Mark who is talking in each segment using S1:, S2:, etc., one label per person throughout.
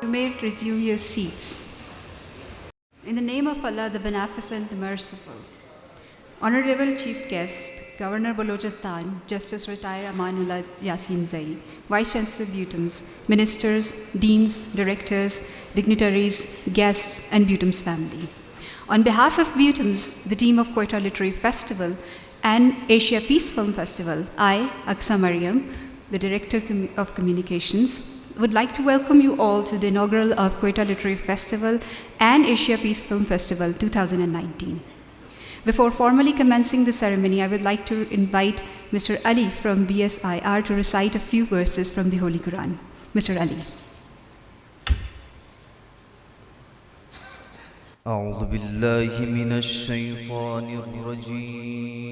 S1: You may resume your seats. In the name of Allah, the Beneficent, the Merciful. Honorable Chief Guest, Governor Balochistan, Justice Retired Amanullah Yasin Zai, Vice Chancellor Butums, Ministers, Deans, Directors, Dignitaries, Guests, and Butums family. On behalf of Butums, the team of Quetta Literary Festival, and Asia Peace Film Festival, I, Aqsa Mariam, the Director of Communications, would like to welcome you all to the inaugural of Quetta Literary Festival and Asia Peace Film Festival 2019. Before formally commencing the ceremony, I would like to invite Mr. Ali from BSIR to recite a few verses from the Holy Quran. Mr. Ali.
S2: أعوذ بالله من الشيطان الرجيم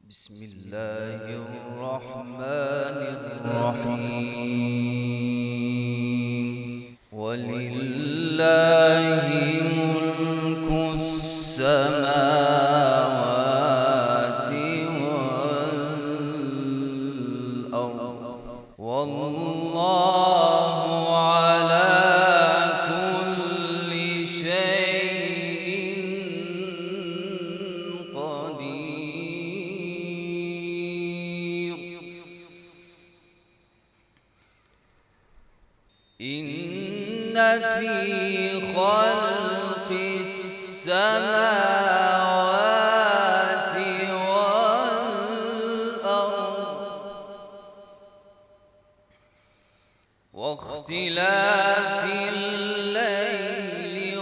S2: بسم الله الرحمن الرحيم ولله ملك السماوات والأرض والله على كل شيء قدير إن في خلق السماوات والأرض واختلاف الليل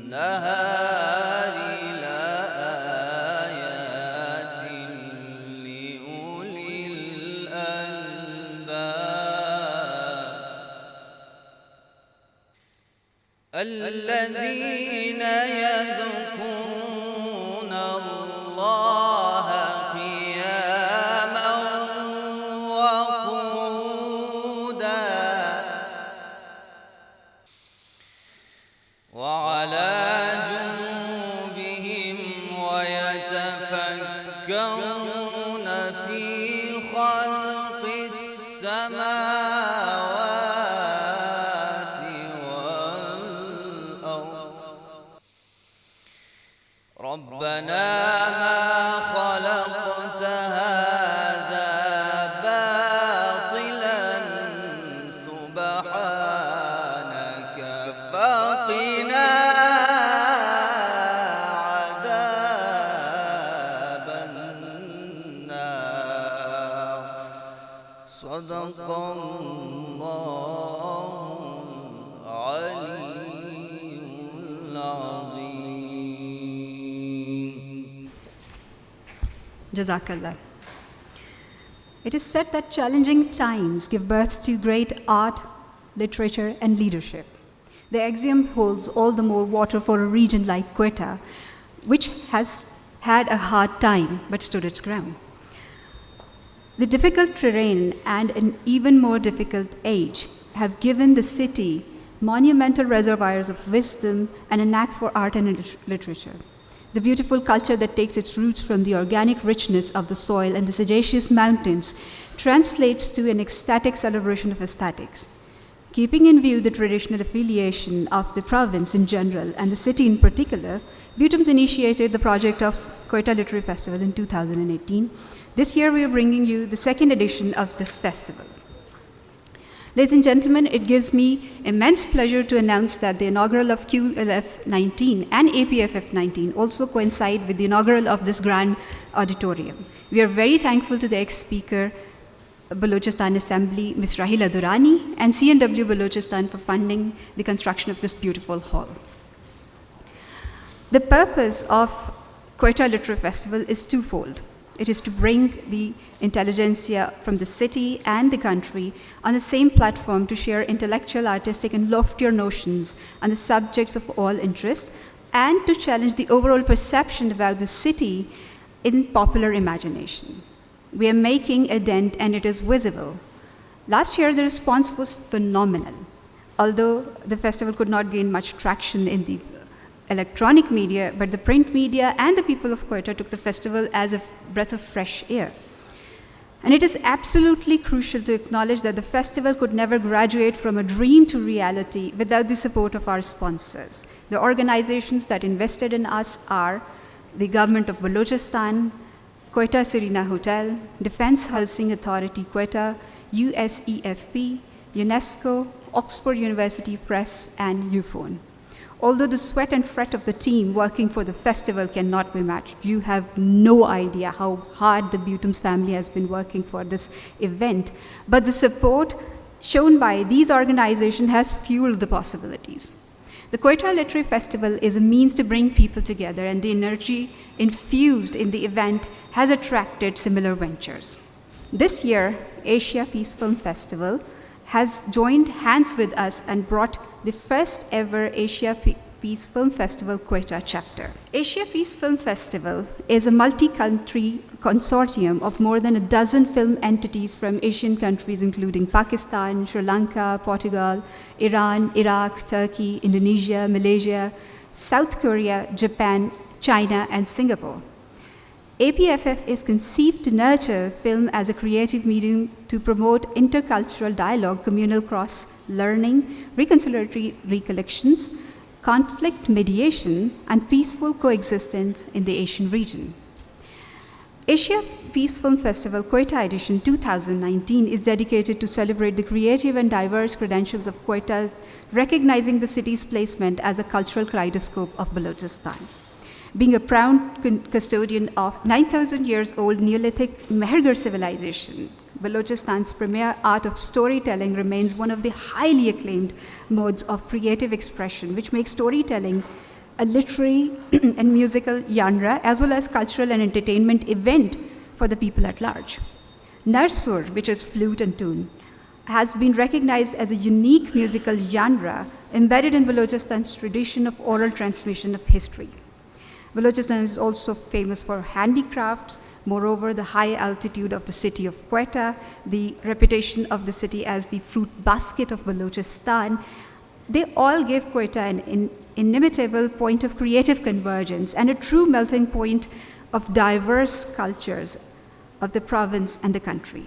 S2: والنهار لآيات لأولي الألباب الذين يذكرون الله قياما وقعودا وعلى جنوبهم ويتفكرون في خلق السماوات والأرض ربنا ما خلقت هذا باطلا سبحانك فقنا عذاب النار صدق الله العلي العظيم.
S1: Jazakallah. It is said that challenging times give birth to great art, literature, and leadership. The axiom holds all the more water for a region like Quetta, which has had a hard time but stood its ground. The difficult terrain and an even more difficult age have given the city monumental reservoirs of wisdom and a knack for art and literature. The beautiful culture that takes its roots from the organic richness of the soil and the sagacious mountains translates to an ecstatic celebration of aesthetics. Keeping in view the traditional affiliation of the province in general and the city in particular, Butums initiated the project of Quetta Literary Festival in 2018. This year we are bringing you the second edition of this festival. Ladies and gentlemen, it gives me immense pleasure to announce that the inaugural of QLF 19 and APFF 19 also coincide with the inaugural of this grand auditorium. We are very thankful to the ex-speaker, Balochistan Assembly, Ms. Rahila Durrani, and CNW Balochistan for funding the construction of this beautiful hall. The purpose of Quetta Literary Festival is twofold. It is to bring the intelligentsia from the city and the country on the same platform to share intellectual, artistic, and loftier notions on the subjects of all interest, and to challenge the overall perception about the city in popular imagination. We are making a dent, and it is visible. Last year, the response was phenomenal. Although the festival could not gain much traction in the electronic media, but the print media and the people of Quetta took the festival as a breath of fresh air. And it is absolutely crucial to acknowledge that the festival could never graduate from a dream to reality without the support of our sponsors. The organizations that invested in us are the Government of Balochistan, Quetta Serena Hotel, Defense Housing Authority Quetta, USEFP, UNESCO, Oxford University Press, and UFON. Although the sweat and fret of the team working for the festival cannot be matched, you have no idea how hard the Butums family has been working for this event. But the support shown by these organizations has fueled the possibilities. The Quetta Literary Festival is a means to bring people together, and the energy infused in the event has attracted similar ventures. This year, Asia Peace Film Festival has joined hands with us and brought the first ever Asia Peace Film Festival Quetta chapter. Asia Peace Film Festival is a multi-country consortium of more than a dozen film entities from Asian countries including Pakistan, Sri Lanka, Portugal, Iran, Iraq, Turkey, Indonesia, Malaysia, South Korea, Japan, China, and Singapore. APFF is conceived to nurture film as a creative medium to promote intercultural dialogue, communal cross-learning, reconciliatory recollections, conflict mediation, and peaceful coexistence in the Asian region. Asia Peace Film Festival Quetta Edition 2019 is dedicated to celebrate the creative and diverse credentials of Quetta, recognizing the city's placement as a cultural kaleidoscope of Balochistan. Being a proud custodian of 9,000 years old Neolithic Mehergar civilization, Balochistan's premier art of storytelling remains one of the highly acclaimed modes of creative expression, which makes storytelling a literary and musical genre, as well as cultural and entertainment event for the people at large. Narsur, which is flute and tune, has been recognized as a unique musical genre embedded in Balochistan's tradition of oral transmission of history. Balochistan is also famous for handicrafts. Moreover, the high altitude of the city of Quetta, the reputation of the city as the fruit basket of Balochistan, they all give Quetta an inimitable point of creative convergence and a true melting point of diverse cultures of the province and the country.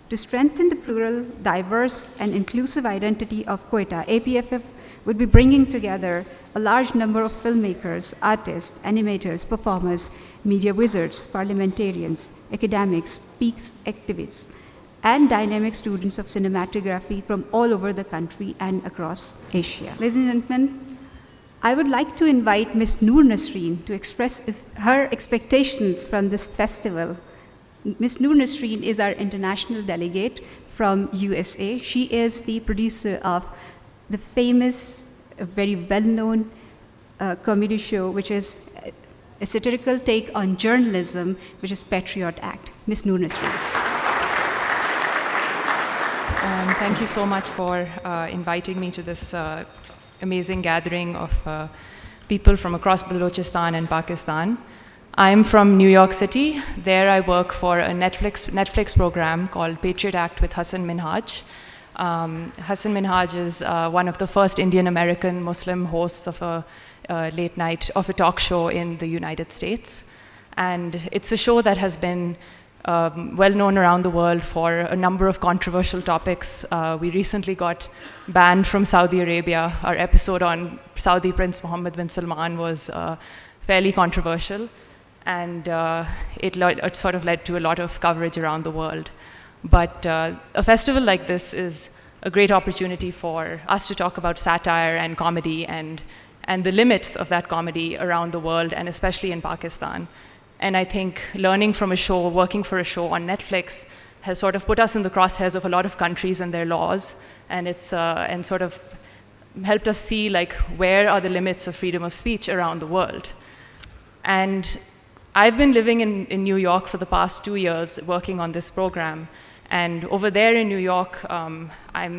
S1: To strengthen the plural, diverse, and inclusive identity of Quetta, APFF would be bringing together a large number of filmmakers, artists, animators, performers, media wizards, parliamentarians, academics, peaks activists, and dynamic students of cinematography from all over the country and across Asia. Ladies and gentlemen, I would like to invite Ms. Noor Nasreen to express her expectations from this festival. Ms. Noor Nasreen is our international delegate from USA. She is the producer of the famous, very well-known comedy show, which is a satirical take on journalism, which is Patriot Act. Ms. Noor Nasreen.
S3: Thank you so much for inviting me to this amazing gathering of people from across Balochistan and Pakistan. I'm from New York City. There I work for a Netflix program called Patriot Act with Hassan Minhaj. Hassan Minhaj is one of the first Indian American Muslim hosts of a late night of a talk show in the United States. And it's a show that has been well known around the world for a number of controversial topics. We recently got banned from Saudi Arabia. Our episode on Saudi Prince Mohammed bin Salman was fairly controversial, and it sort of led to a lot of coverage around the world. But a festival like this is a great opportunity for us to talk about satire and comedy and the limits of that comedy around the world, and especially in Pakistan. And I think learning from a show, working for a show on Netflix, has sort of put us in the crosshairs of a lot of countries and their laws, and it's and sort of helped us see like where are the limits of freedom of speech around the world. And I've been living in New York for the past 2 years working on this program. And over there in New York, I'm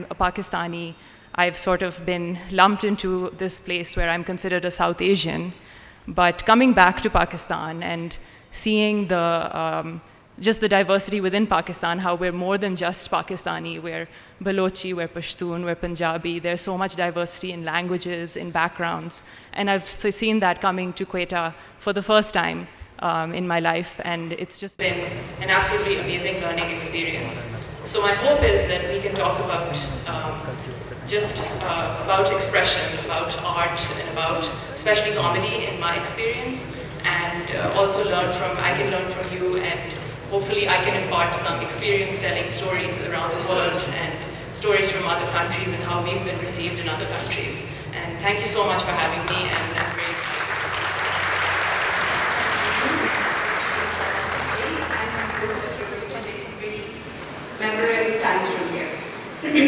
S3: a Pakistani. I've sort of been lumped into this place where I'm considered a South Asian. But coming back to Pakistan and seeing just the diversity within Pakistan, how we're more than just Pakistani, we're Balochi, we're Pashtun, we're Punjabi. There's so much diversity in languages, in backgrounds. And I've seen that coming to Quetta for the first time in my life, and it's just been an absolutely amazing learning experience. So my hope is that we can talk about about expression, about art, and about especially comedy in my experience, and also I can learn from you, and hopefully I can impart some experience telling stories around the world and stories from other countries and how we've been received in other countries. And thank you so much for having me, and I'm very excited for this.
S1: Memorable times from here.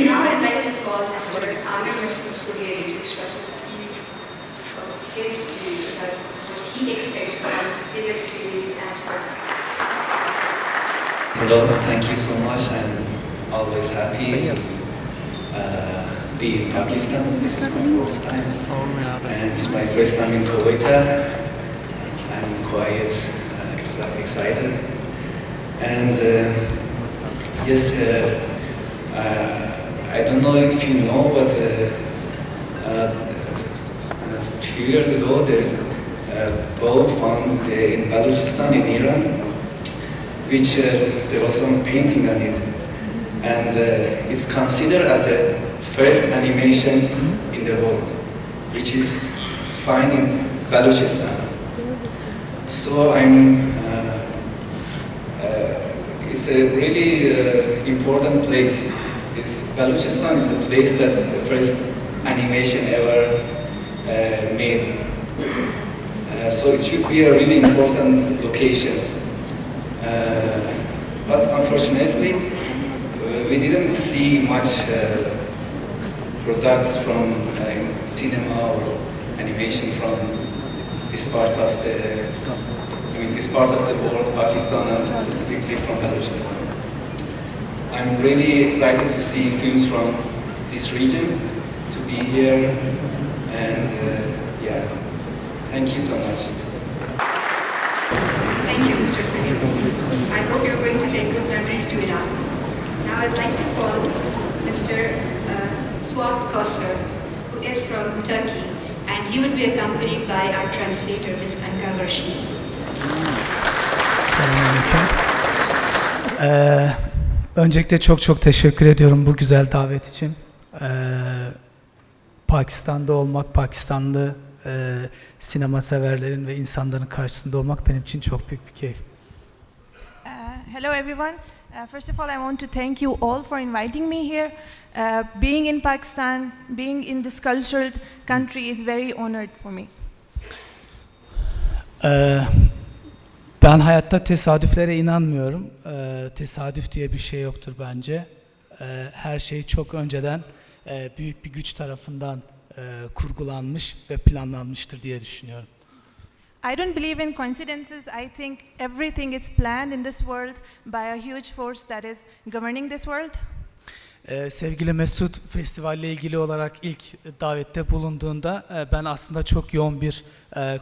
S1: Now I'd like to call Mr. Amir Massoudi to express his views about what he expects from his experience at Harvard.
S4: Hello, thank you so much. I'm always happy to be in Pakistan. This is my first time, and it's my first time in Kuwait. I'm quite excited, and yes, I don't know if you know, but a few years ago there is a boat found in Balochistan in Iran, which there was some painting on it, and it's considered as a first animation in the world, which is found in Balochistan. So it's a really important place. Balochistan is the place that the first animation ever made. So it should be a really important location. But unfortunately, we didn't see much products from cinema or animation from this part of the world, Pakistan, and specifically from Balochistan. I'm really excited to see films from this region, to be here, and yeah, thank you so much.
S1: Thank you, Mr. Salim. I hope you're going to take good memories to Iraq. Now I'd like to call Mr. Suat Koser, who is from Turkey, and he would be accompanied by our translator, Ms. Iaugration.
S5: Selamünaleyküm. Öncelikle çok teşekkür ediyorum bu güzel davet için. Pakistan'da olmak, Pakistanlı sinema severlerin ve insanların karşısında olmak benim için çok büyük bir keyif.
S6: Hello everyone. First of all, I want to thank you all for inviting me here. Being in Pakistan, being in this cultured country is very honored for me.
S5: Ben hayatta tesadüflere inanmıyorum. Tesadüf diye bir şey yoktur bence. Her şey çok önceden büyük bir güç tarafından kurgulanmış ve planlanmıştır diye düşünüyorum.
S6: I don't believe in coincidences. I think everything is planned in this world by a huge force that is governing this world.
S5: Sevgili Mesut festivalle ilgili olarak ilk davette bulunduğunda ben aslında çok yoğun bir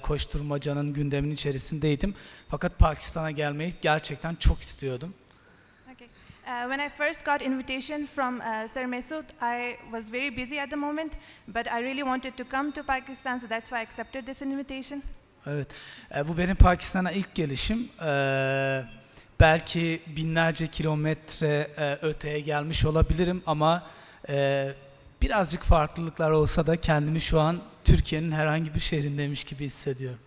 S5: koşturmacanın gündemin içerisindeydim. Fakat Pakistan'a gelmeyi gerçekten çok istiyordum.
S6: Okay. When I first got invitation from Sir Masood, I was very busy at the moment, but I really wanted to come to Pakistan, so that's why I accepted this invitation.
S5: Evet, bu benim Pakistan'a ilk gelişim. Belki binlerce kilometre öteye gelmiş olabilirim ama birazcık farklılıklar olsa da kendimi şu an Türkiye'nin herhangi bir şehrindeymiş gibi hissediyorum.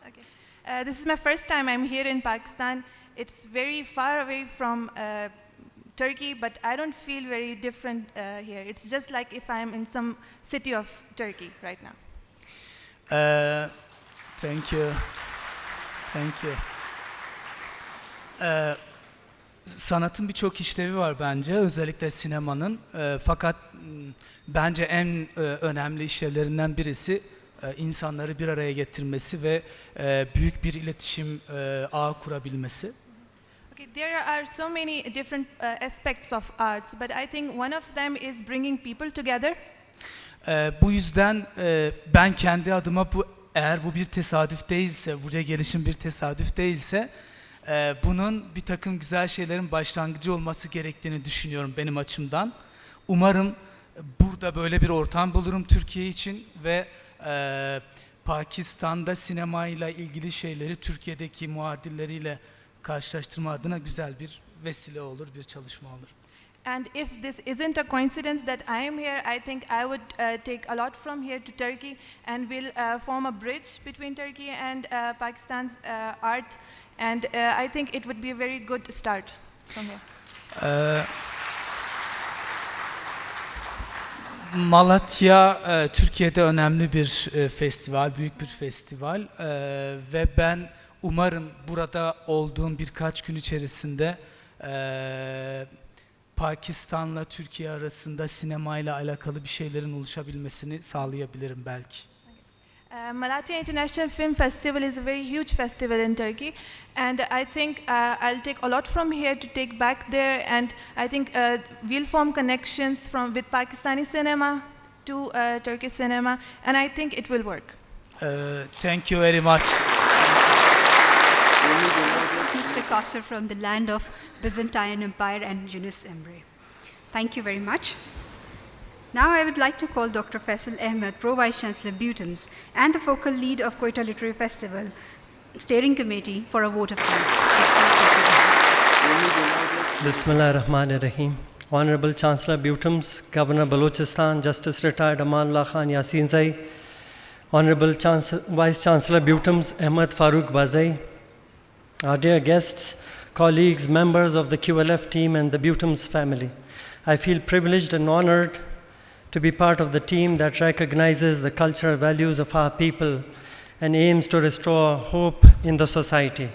S6: Okay. This is my first time I'm here in Pakistan. It's very far away from Turkey, but I don't feel very different here. It's just like if I'm in some city of Turkey right now.
S5: Thank you. Thank you. Sanatın birçok işlevi var bence, özellikle sinemanın. Fakat bence en önemli işlevlerinden birisi insanları bir araya getirmesi ve büyük bir iletişim ağı kurabilmesi.
S6: Okay, there are so many different aspects of arts, but I think one of them is bringing people together.
S5: Bu yüzden ben kendi adıma eğer bu bir tesadüf değilse, buraya gelişim bir tesadüf değilse, bunun bir takım güzel şeylerin başlangıcı olması gerektiğini düşünüyorum benim açımdan. Umarım burada böyle bir ortam bulurum Türkiye için ve Pakistan'da sinemayla ilgili şeyleri Türkiye'deki muadilleriyle karşılaştırma adına güzel bir vesile olur, bir çalışma olur.
S6: And if this isn't a coincidence that I am here, I think I would take a lot from here to Turkey and will form a bridge between Turkey and Pakistan's art. And I think it would be a very good start from here.
S5: Malatya Türkiye'de önemli bir festival, büyük bir festival ve ben umarım burada olduğum birkaç gün içerisinde Pakistan'la Türkiye arasında sinemayla alakalı bir şeylerin oluşabilmesini sağlayabilirim belki.
S6: Malatya International Film Festival is a very huge festival in Turkey, and I think I'll take a lot from here to take back there, and I think we'll form connections with Pakistani cinema to Turkish cinema, and I think it will work.
S5: Thank you very much.
S1: Mr. Qasser from the land of Byzantine Empire and Yunus Emre. Thank you very much. Now I would like to call Dr. Faisal Ahmed, Pro Vice Chancellor Butons, and the focal lead of Quetta Literary Festival Steering Committee for a vote of thanks.
S7: Bismillah ar-Rahman ar-Rahim. Honorable Chancellor Butums, Governor Balochistan, Justice Retired Amanullah Khan Yasin Zai, Honorable Vice Chancellor Butums, Ahmed Farooq Bazai, our dear guests, colleagues, members of the QLF team and the Butums family. I feel privileged and honored to be part of the team that recognizes the cultural values of our people and aims to restore hope in the society.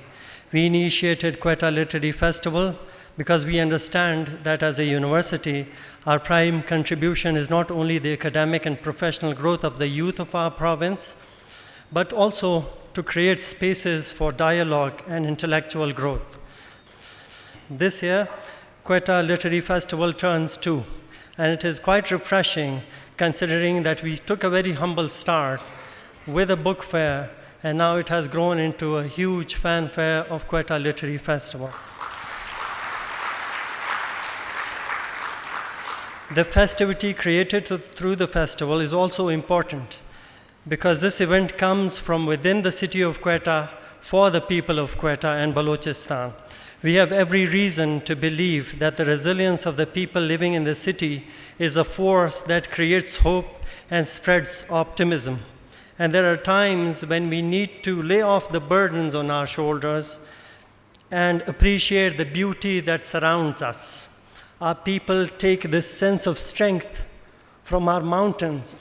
S7: We initiated Quetta Literary Festival because we understand that as a university, our prime contribution is not only the academic and professional growth of the youth of our province, but also to create spaces for dialogue and intellectual growth. This year, Quetta Literary Festival turns 2, and it is quite refreshing considering that we took a very humble start with a book fair, and now it has grown into a huge fanfare of Quetta Literary Festival. The festivity created through the festival is also important because this event comes from within the city of Quetta for the people of Quetta and Balochistan. We have every reason to believe that the resilience of the people living in the city is a force that creates hope and spreads optimism. And there are times when we need to lay off the burdens on our shoulders and appreciate the beauty that surrounds us. Our people take this sense of strength from our mountains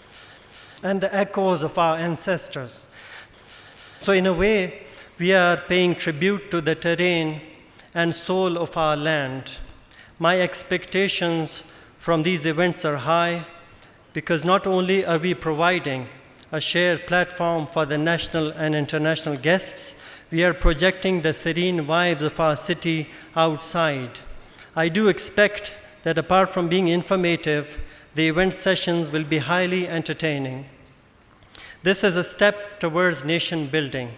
S7: and the echoes of our ancestors. So in a way, we are paying tribute to the terrain and soul of our land. My expectations from these events are high because not only are we providing a shared platform for the national and international guests, we are projecting the serene vibes of our city outside. I do expect that apart from being informative, the event sessions will be highly entertaining. This is a step towards nation building.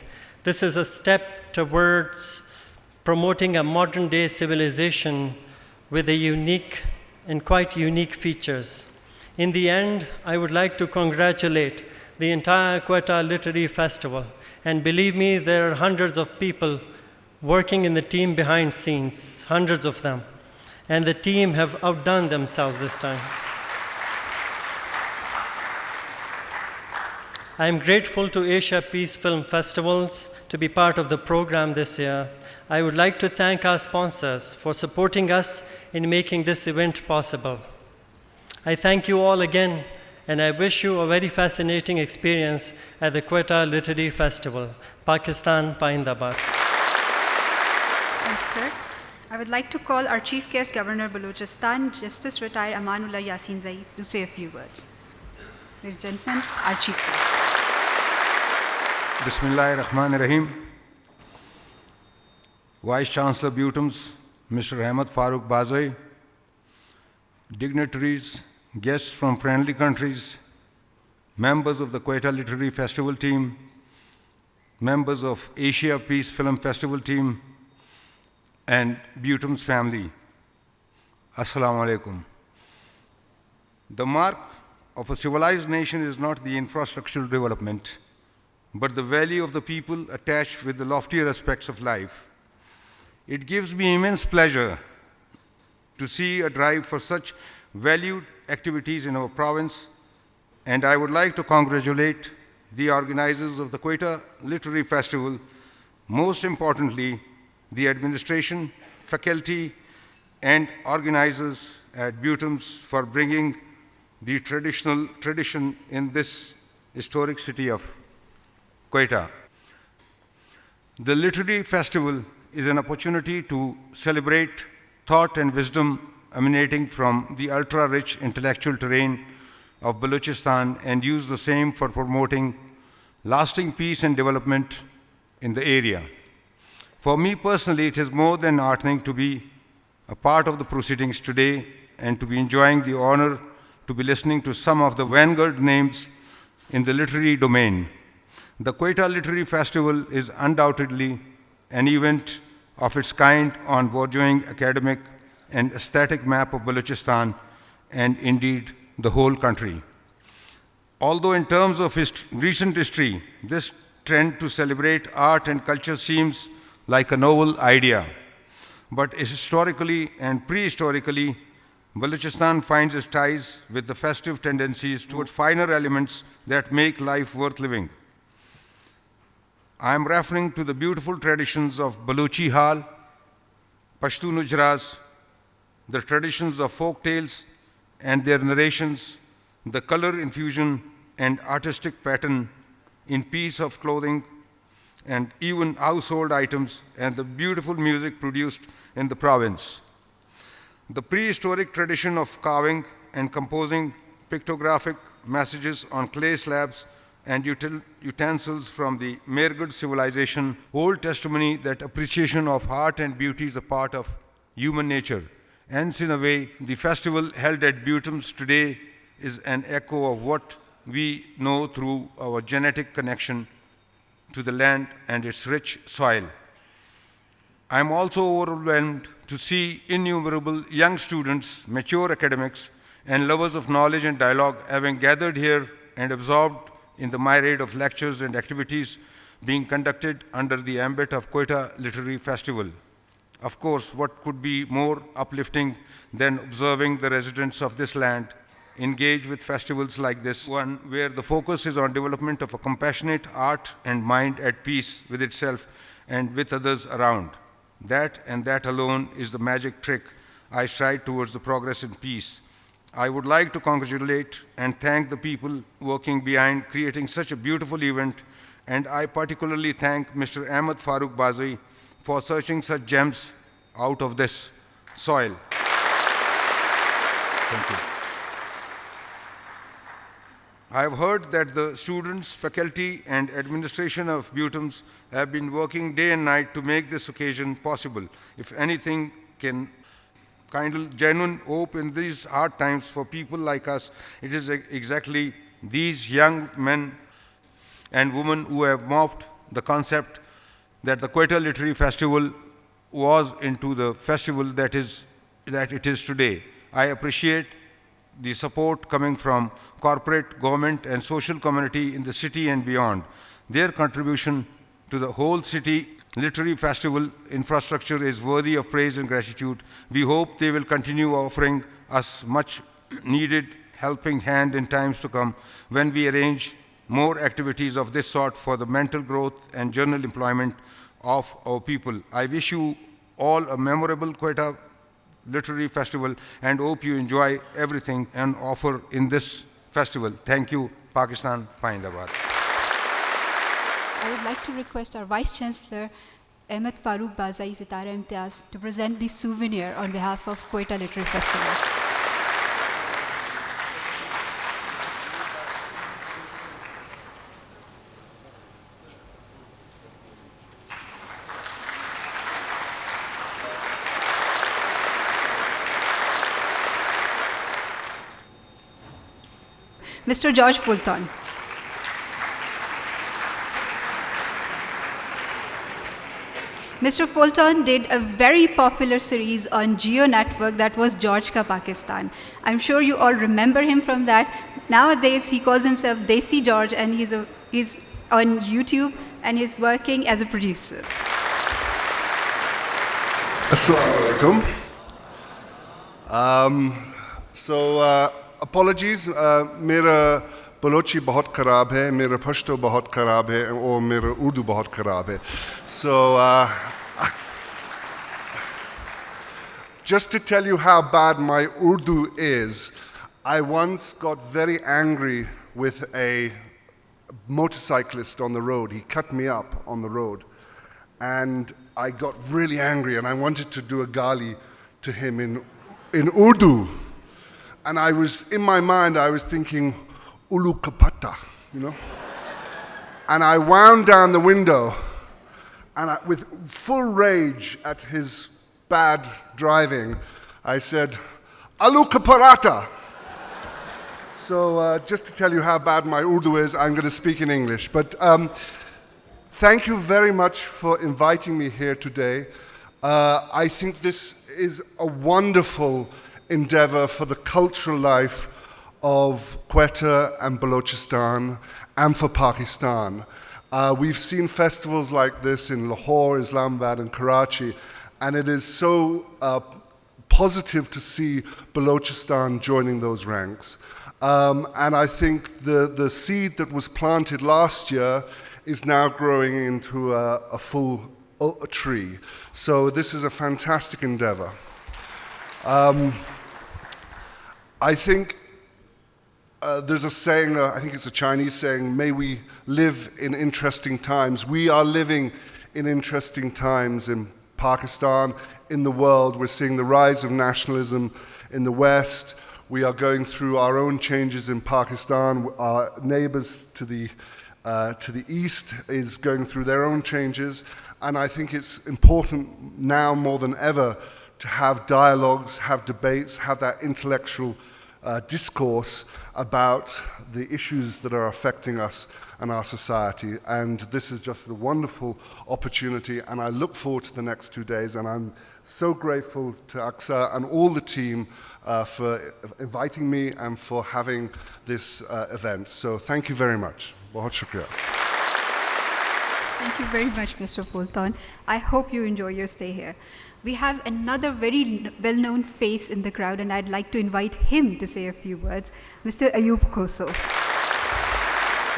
S7: This is a step towards promoting a modern day civilization with a unique and quite unique features. In the end, I would like to congratulate the entire Quetta Literary Festival. And believe me, there are hundreds of people working in the team behind scenes, hundreds of them. And the team have outdone themselves this time. I am grateful to Asia Peace Film Festivals to be part of the program this year. I would like to thank our sponsors for supporting us in making this event possible. I thank you all again, and I wish you a very fascinating experience at the Quetta Literary Festival. Pakistan, Paindabad.
S1: Thank you, sir. I would like to call our Chief Guest, Governor Balochistan, Justice Retired Amanullah Yasinzai, to say a few words. Ladies and gentlemen, our Chief Guest.
S8: Bismillahirrahmanirrahim. Vice Chancellor Butums, Mr. Ahmed Farooq Bazai, dignitaries, guests from friendly countries, members of the Quetta Literary Festival team, members of Asia Peace Film Festival team, and Butums family. Assalamu alaikum. The mark of a civilized nation is not the infrastructural development, but the value of the people attached with the loftier aspects of life. It gives me immense pleasure to see a drive for such valued activities in our province, and I would like to congratulate the organizers of the Quetta Literary Festival, most importantly, the administration, faculty, and organizers at Butums for bringing the tradition in this historic city of Quetta. The Literary Festival is an opportunity to celebrate thought and wisdom emanating from the ultra-rich intellectual terrain of Balochistan and use the same for promoting lasting peace and development in the area. For me personally, it is more than heartening to be a part of the proceedings today and to be enjoying the honor to be listening to some of the vanguard names in the literary domain. The Quetta Literary Festival is undoubtedly an event of its kind on burgeoning academic and aesthetic map of Balochistan and indeed the whole country. Although in terms of recent history, this trend to celebrate art and culture seems like a novel idea, but historically and prehistorically, Balochistan finds its ties with the festive tendencies toward finer elements that make life worth living. I am referring to the beautiful traditions of Balochi Hal, Pashto Nujras, the traditions of folk tales and their narrations, the color infusion and artistic pattern in piece of clothing and even household items, and the beautiful music produced in the province. The prehistoric tradition of carving and composing pictographic messages on clay slabs and utensils from the Mehrgad civilization hold testimony that appreciation of art and beauty is a part of human nature. Hence, in a way, the festival held at Butums today is an echo of what we know through our genetic connection to the land and its rich soil. I am also overwhelmed to see innumerable young students, mature academics, and lovers of knowledge and dialogue having gathered here and absorbed in the myriad of lectures and activities being conducted under the ambit of Quetta Literary Festival. Of course, what could be more uplifting than observing the residents of this land engage with festivals like this one, where the focus is on development of a compassionate heart and mind at peace with itself and with others around. That and that alone is the magic trick I stride towards the progress in peace. I would like to congratulate and thank the people working behind creating such a beautiful event, and I particularly thank Mr. Ahmed Farooq Bazai for searching such gems out of this soil. Thank you. I have heard that the students, faculty, and administration of Butums have been working day and night to make this occasion possible. If anything can genuine hope in these hard times for people like us. It is exactly these young men and women who have morphed the concept that the Quetta Literary Festival was into the festival that it is today. I appreciate the support coming from corporate, government, and social community in the city and beyond. Their contribution to the whole city literary festival infrastructure is worthy of praise and gratitude. We hope they will continue offering us much needed helping hand in times to come when we arrange more activities of this sort for the mental growth and general employment of our people. I wish you all a memorable Quetta Literary Festival and hope you enjoy everything and offer in this festival. Thank you, Pakistan, Paindabad.
S1: I would like to request our Vice Chancellor, Ahmed Farooq Bazai Sitara Imtiaz, to present the souvenir on behalf of Quetta Literary Festival. Mr. George Fulton. Mr. Fulton did a very popular series on Geo Network that was George Ka Pakistan. I'm sure you all remember him from that. Nowadays, he calls himself Desi George, and he's on YouTube, and he's working as a producer.
S9: Assalamu alaikum. Apologies, मेरा बलोची बहुत ख़राब है, मेरा पश्तो बहुत ख़राब है और मेरा उर्दू बहुत ख़राब है. So, just to tell you how bad my Urdu is, I once got very angry with a motorcyclist on the road. He cut me up on the road. And I got really angry and I wanted to do a gali to him in Urdu. And in my mind, I was thinking, Ulu kapata, you know? And I wound down the window, and with full rage at his bad driving, I said, Alu kaparata. So just to tell you how bad my Urdu is, I'm going to speak in English. But thank you very much for inviting me here today. I think this is a wonderful endeavor for the cultural life of Quetta and Balochistan and for Pakistan. We've seen festivals like this in Lahore, Islamabad, and Karachi, and it is so positive to see Balochistan joining those ranks. And I think the seed that was planted last year is now growing into a full tree. So this is a fantastic endeavor. I think there's a saying, I think it's a Chinese saying, may we live in interesting times. We are living in interesting times in Pakistan, in the world. We're seeing the rise of nationalism in the West. We are going through our own changes in Pakistan. Our neighbors to the east is going through their own changes. And I think it's important now more than ever to have dialogues, have debates, have that intellectual discourse about the issues that are affecting us and our society. And this is just a wonderful opportunity, and I look forward to the next 2 days, and I'm so grateful to AXA and all the team for inviting me and for having this event. So thank you very much. Bahut shukriya.
S1: Thank you very much, Mr. Fulton. I hope you enjoy your stay here. We have another very well-known face in the crowd, and I'd like to invite him to say a few words, Mr. Ayub Khoso.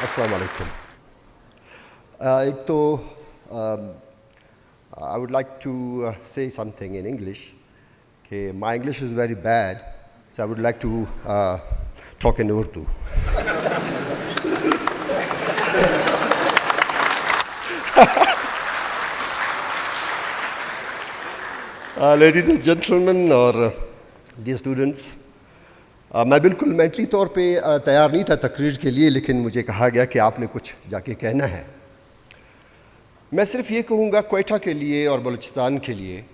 S10: Assalamu alaikum. I would like to say something in English. Okay, my English is very bad, so I would like to talk in Urdu. Ladies and gentlemen और dear students, मैं बिल्कुल mentally तौर पे तैयार नहीं था तकरीर के लिए, लेकिन मुझे कहा गया कि आपने कुछ जाके कहना है. मैं सिर्फ ये कहूँगा क्वेटा के लिए और बलूचिस्तान के लिए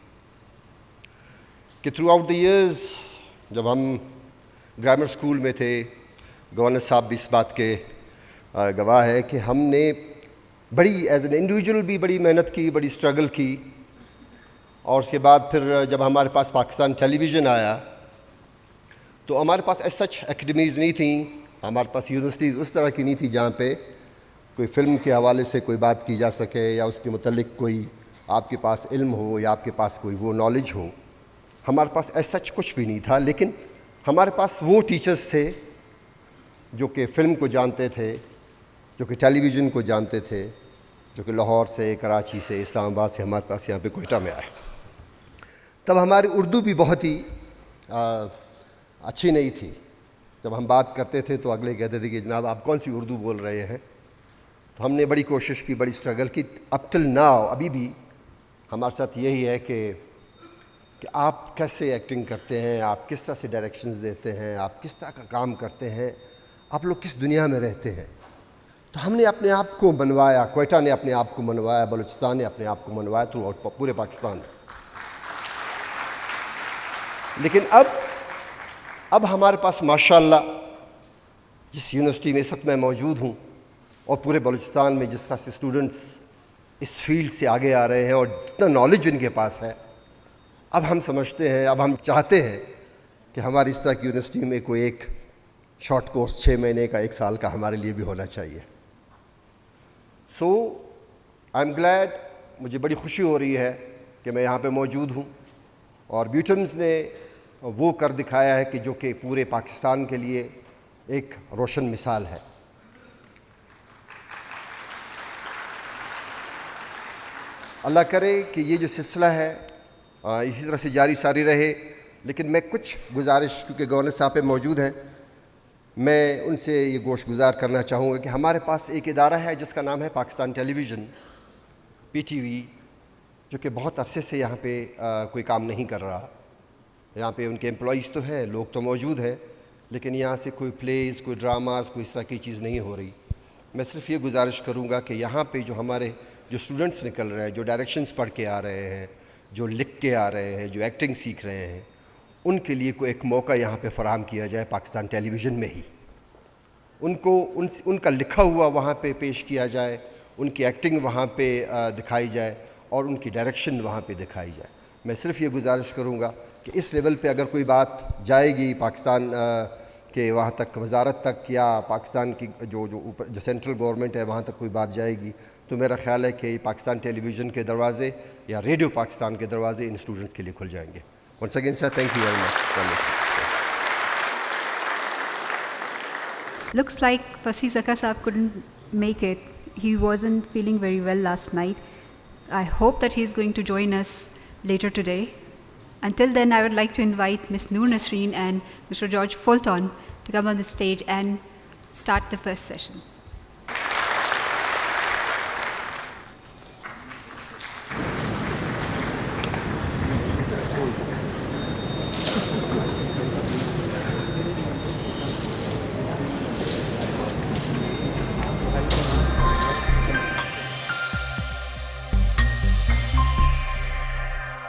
S10: کہ تھرو آؤٹ دی ایئرز جب ہم گرامر اسکول میں تھے، گورنر صاحب بھی اس بات کے گواہ ہے کہ ہم نے بڑی ایز این انڈیویجول بھی بڑی محنت کی، بڑی اسٹرگل کی، اور اس کے بعد پھر جب ہمارے پاس پاکستان ٹیلی ویژن آیا تو ہمارے پاس ایز سچ اکیڈمیز نہیں تھیں، ہمارے پاس یونیورسٹیز اس طرح کی نہیں تھی جہاں پہ کوئی فلم کے حوالے سے کوئی بات کی جا سکے یا اس کے متعلق کوئی آپ کے پاس علم ہو یا آپ کے پاس کوئی وہ نالج ہو. ہمارے پاس ایز سچ کچھ بھی نہیں تھا، لیکن ہمارے پاس وہ ٹیچرز تھے جو کہ فلم کو جانتے تھے، جو کہ ٹیلی ویژن کو جانتے تھے، جو کہ لاہور سے، کراچی سے، اسلام آباد سے ہمارے پاس یہاں پہ کوئٹہ میں آئے. تب ہماری اردو بھی بہت ہی اچھی نہیں تھی. جب ہم بات کرتے تھے تو اگلے کہتے تھے کہ جناب آپ کون سی اردو بول رہے ہیں. تو ہم نے بڑی کوشش کی، بڑی اسٹرگل کی. اپ ٹل ناؤ ابھی بھی ہمارے ساتھ یہی ہے کہ آپ کیسے ایکٹنگ کرتے ہیں، آپ کس طرح سے ڈائریکشنز دیتے ہیں، آپ کس طرح کا کام کرتے ہیں، آپ لوگ کس دنیا میں رہتے ہیں. تو ہم نے اپنے آپ کو منوایا، کوئٹہ نے اپنے آپ کو منوایا، بلوچستان نے اپنے آپ کو منوایا تھرو آؤٹ پورے پاکستان میں. لیکن اب ہمارے پاس ماشاءاللہ جس یونیورسٹی میں اس وقت میں موجود ہوں اور پورے بلوچستان میں جس طرح سے اسٹوڈنٹس اس فیلڈ سے آگے آ رہے ہیں اور جتنا نالج ان کے پاس ہے، اب ہم سمجھتے ہیں، اب ہم چاہتے ہیں کہ ہماری اس طرح کی یونیورسٹی میں کوئی ایک شارٹ کورس 6 مہینے کا، 1 سال کا ہمارے لیے بھی ہونا چاہیے. سو آئی ایم گلیڈ، مجھے بڑی خوشی ہو رہی ہے کہ میں یہاں پہ موجود ہوں، اور بیوٹمز نے وہ کر دکھایا ہے کہ جو کہ پورے پاکستان کے لیے ایک روشن مثال ہے. اللہ کرے کہ یہ جو سلسلہ ہے اسی طرح سے جاری ساری رہے. لیکن میں کچھ گزارش، کیونکہ گورنر صاحب پہ موجود ہیں، میں ان سے یہ گوش گزار کرنا چاہوں گا کہ ہمارے پاس ایک ادارہ ہے جس کا نام ہے پاکستان ٹیلی ویژن، PTV، جو کہ بہت عرصے سے یہاں پہ کوئی کام نہیں کر رہا. یہاں پہ ان کے امپلائیز تو ہیں، لوگ تو موجود ہیں، لیکن یہاں سے کوئی پلیز، کوئی ڈراماز، کوئی اس طرح کی چیز نہیں ہو رہی. میں صرف یہ گزارش کروں گا کہ یہاں پہ جو ہمارے جو اسٹوڈنٹس نکل رہے ہیں، جو ڈائریکشنز پڑھ کے آ رہے ہیں، جو لکھ کے آ رہے ہیں، جو ایکٹنگ سیکھ رہے ہیں، ان کے لیے کوئی ایک موقع یہاں پہ فراہم کیا جائے پاکستان ٹیلی ویژن میں ہی. ان کو ان کا لکھا ہوا وہاں پہ پیش کیا جائے، ان کی ایکٹنگ وہاں پہ دکھائی جائے اور ان کی ڈائریکشن وہاں پہ دکھائی جائے. میں صرف یہ گزارش کروں گا کہ اس لیول پہ اگر کوئی بات جائے گی پاکستان کے وہاں تک، وزارت تک، یا پاکستان کی جو سینٹرل گورنمنٹ ہے وہاں تک کوئی بات جائے گی، تو میرا خیال ہے کہ پاکستان ٹیلی ویژن کے دروازے یا ریڈیو پاکستان کے دروازے ان اسٹوڈنٹس کے لیے کھل جائیں گے. Once again sir, thank you very much.
S1: Looks like Fasi Zaka Saab couldn't make it. He wasn't feeling very well last night. I hope that he's going to join us later today. Until then, I would like to invite Ms. Noor Nasreen and Mr. George Fulton to come on the stage and start the first session.